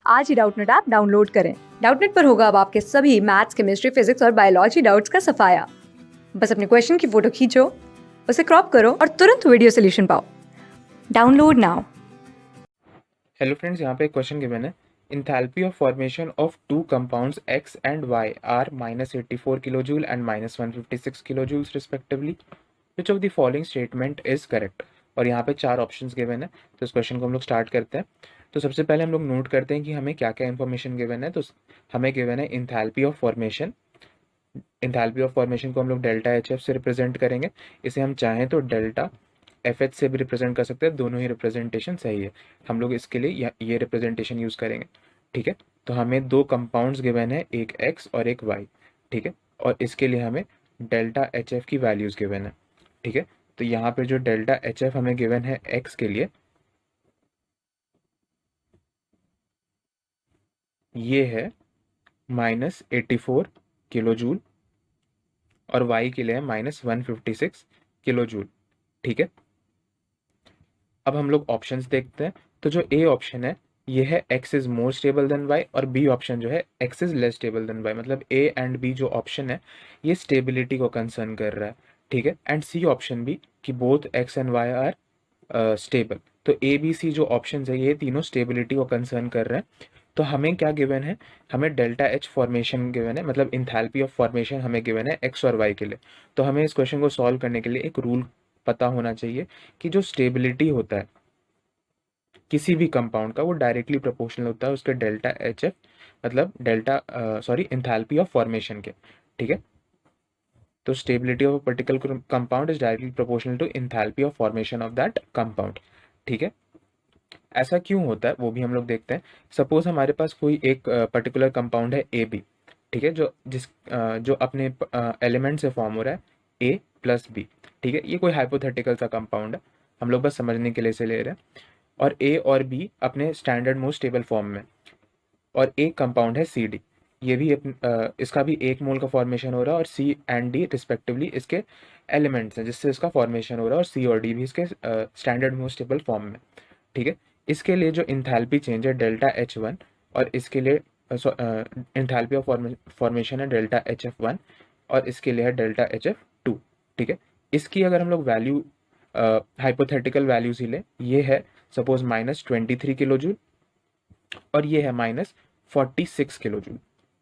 आज ही Doubtnut app download करें। Doubtnut पर होगा अब आपके सभी मैथ्स, केमिस्ट्री, फिजिक्स और बायोलॉजी डाउट्स का सफाया। बस अपने क्वेश्चन की फोटो खींचो, उसे क्रॉप करो और तुरंत वीडियो सोल्यूशन पाओ। Download now. हेलो फ्रेंड्स, यहाँ पे एक क्वेश्चन गिवन है। Enthalpy of formation of two compounds X and Y are -84 kilojoule and -156 kilojoules respectively. Which of the following statement is correct. और यहाँ पे चार ऑप्शंस गिवन है, तो इस क्वेश्चन को हम लोग स्टार्ट करते हैं। तो सबसे पहले हम लोग नोट करते हैं कि हमें क्या क्या इन्फॉर्मेशन गिवन है। तो हमें गिवन है enthalpy of formation. Enthalpy of formation को हम लोग डेल्टा एच एफ से रिप्रेजेंट करेंगे। इसे हम चाहें तो डेल्टा एफ एच से भी रिप्रेजेंट कर सकते हैं, दोनों ही रिप्रेजेंटेशन सही है। हम लोग इसके लिए ये रिप्रेजेंटेशन यूज करेंगे। ठीक है, तो हमें दो कंपाउंड्स गिवन है, एक एक्स और एक वाई। ठीक है, और इसके लिए हमें डेल्टा एच एफ की वैल्यूज गिवन है। ठीक है, तो यहाँ पे जो डेल्टा एच एफ हमें गिवन है एक्स के लिए, ये है -84 किलो जूल, और वाई के लिए है -156 किलो जूल। ठीक है, अब हम लोग ऑप्शंस देखते हैं। तो जो ए ऑप्शन है ये है X is more stable than Y, और बी ऑप्शन जो है X is less stable than Y. मतलब ए एंड बी जो ऑप्शन है ये स्टेबिलिटी को कंसर्न कर रहा है। ठीक है, एंड सी ऑप्शन भी कि both X and Y are stable. तो ए बी सी जो ऑप्शन है ये तीनों स्टेबिलिटी को कंसर्न कर रहे हैं। तो हमें क्या गिवन है, हमें डेल्टा एच फॉर्मेशन गिवन है, मतलब इंथैल्पी ऑफ फॉर्मेशन हमें गिवन है एक्स और वाई के लिए। तो हमें इस क्वेश्चन को सॉल्व करने के लिए एक रूल पता होना चाहिए कि जो स्टेबिलिटी होता है किसी भी कंपाउंड का वो डायरेक्टली प्रोपोर्शनल होता है उसके डेल्टा एच एफ, मतलब डेल्टा इंथैल्पी ऑफ फॉर्मेशन के। ठीक है, तो stability of a particular compound is directly proportional to enthalpy of formation of that compound. ठीक है, ऐसा क्यों होता है वो भी हम लोग देखते हैं। सपोज हमारे पास कोई एक पर्टिकुलर कंपाउंड है ए बी। ठीक है, जो अपने एलिमेंट से फॉर्म हो रहा है ए प्लस बी। ठीक है, ये कोई हाइपोथेटिकल सा कंपाउंड है, हम लोग बस समझने के लिए इसे ले रहे हैं। और ए और बी अपने स्टैंडर्ड मोस्ट स्टेबल फॉर्म में, और एक कंपाउंड है सी डी। ये भी इसका भी एक मोल का फॉर्मेशन हो रहा है, और सी एंड डी रिस्पेक्टिवली इसके एलिमेंट्स हैं जिससे इसका फॉर्मेशन हो रहा है, और सी और डी भी इसके स्टैंडर्ड मोस्ट स्टेबल फॉर्म में। ठीक है, इसके लिए जो इंथैल्पी चेंज है डेल्टा एच वन, और इसके लिए इंथैल्पी ऑफ फॉर्मेशन है डेल्टा एच एफ वन, और इसके लिए है डेल्टा एच एफ टू। ठीक है, इसकी अगर हम लोग वैल्यू हाइपोथेटिकल वैल्यूज ही लें, ये है सपोज -23 किलो जूल, और ये है -46 किलो जूल।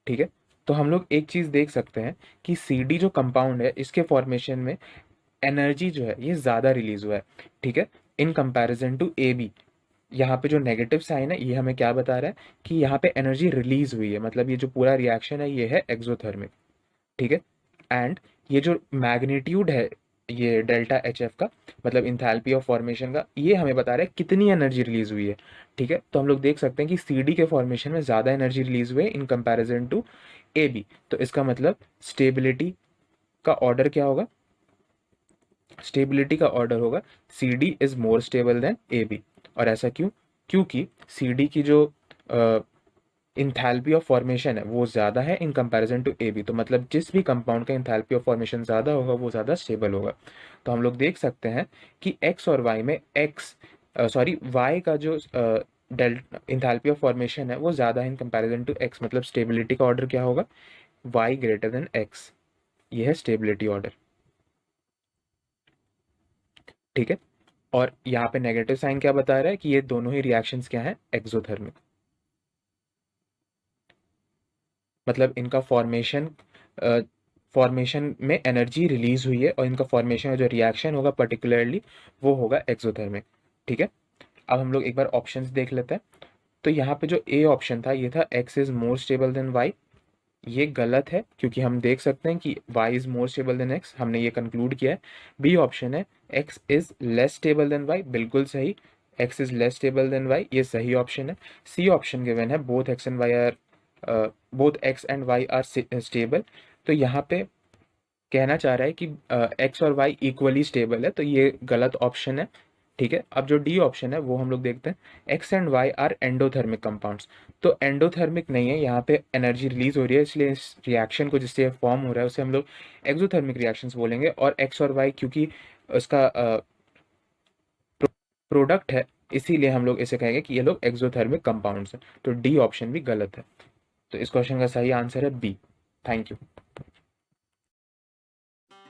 ठीक है, तो हम लोग एक चीज देख सकते हैं कि सी डी जो कंपाउंड है इसके फॉर्मेशन में एनर्जी जो है ये ज़्यादा रिलीज हुआ है। ठीक है, in comparison to A B. यहाँ पे जो नेगेटिव साइन है ये हमें क्या बता रहा है कि यहाँ पे एनर्जी रिलीज हुई है, मतलब ये जो पूरा रिएक्शन है ये है एक्सोथर्मिक। ठीक है, एंड ये जो मैग्नीट्यूड है ये डेल्टा एच एफ का, मतलब इंथैल्पी ऑफ फॉर्मेशन का, ये हमें बता रहा है कितनी एनर्जी रिलीज हुई है। ठीक है, तो हम लोग देख सकते हैं कि सी डी के फॉर्मेशन में ज़्यादा एनर्जी रिलीज हुई है in comparison to A B. तो इसका मतलब स्टेबिलिटी का ऑर्डर क्या होगा, स्टेबिलिटी का ऑर्डर होगा C D is more stable than A B. और ऐसा क्यों, क्योंकि सी डी की जो इंथैल्पी ऑफ फॉर्मेशन है वो ज़्यादा है in comparison to A B. तो मतलब जिस भी कंपाउंड का इंथैल्पी ऑफ फॉर्मेशन ज़्यादा होगा वो ज़्यादा स्टेबल होगा। तो हम लोग देख सकते हैं कि एक्स और वाई में वाई का जो डेल इंथैल्पी ऑफ फॉर्मेशन है वो ज़्यादा है इन कंपैरिजन टू एक्स। मतलब स्टेबिलिटी का ऑर्डर क्या होगा, वाई ग्रेटर देन एक्स। ये है स्टेबिलिटी ऑर्डर। ठीक है, और यहाँ पे नेगेटिव साइन क्या बता रहा है कि ये दोनों ही रिएक्शंस क्या हैं, एक्सोथर्मिक। मतलब इनका फॉर्मेशन में एनर्जी रिलीज हुई है, और इनका फॉर्मेशन का जो रिएक्शन होगा पर्टिकुलरली वो होगा एक्सोथर्मिक। ठीक है, अब हम लोग एक बार ऑप्शंस देख लेते हैं। तो यहाँ पे जो ए ऑप्शन था ये था X is more stable than Y. ये गलत है क्योंकि हम देख सकते हैं कि y is more stable than x, हमने ये कंक्लूड किया है। बी ऑप्शन है x is less stable than y, बिल्कुल सही। x is less stable than y, ये सही ऑप्शन है। सी ऑप्शन गिवन है both x and y are stable. तो यहाँ पे कहना चाह रहा है कि x और y इक्वली स्टेबल है, तो ये गलत ऑप्शन है। ठीक है, अब जो डी ऑप्शन है वो हम लोग देखते हैं, X and Y are endothermic compounds. तो एंडोथर्मिक नहीं है, यहाँ पे एनर्जी रिलीज हो रही है, इसलिए इस रिएक्शन को जिससे फॉर्म हो रहा है उसे हम लोग एक्सोथर्मिक रिएक्शंस बोलेंगे। और एक्स और वाई क्योंकि उसका प्रोडक्ट है, इसीलिए हम लोग इसे कहेंगे कि ये लोग एक्सोथर्मिक कंपाउंड्स हैं। तो डी ऑप्शन भी गलत है। तो इस क्वेश्चन का सही आंसर है बी। Thank you.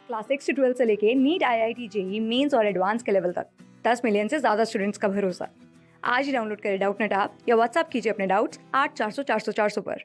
क्लास 6 से 12 से लेके नीट, IIT, जेई मेंस और एडवांस के लेवल तक 10 मिलियन से ज़्यादा स्टूडेंट्स का भरोसा। आज ही डाउनलोड करें डाउटनेट ऐप या व्हाट्सएप कीजिए अपने डाउट्स 8400 400 400 पर।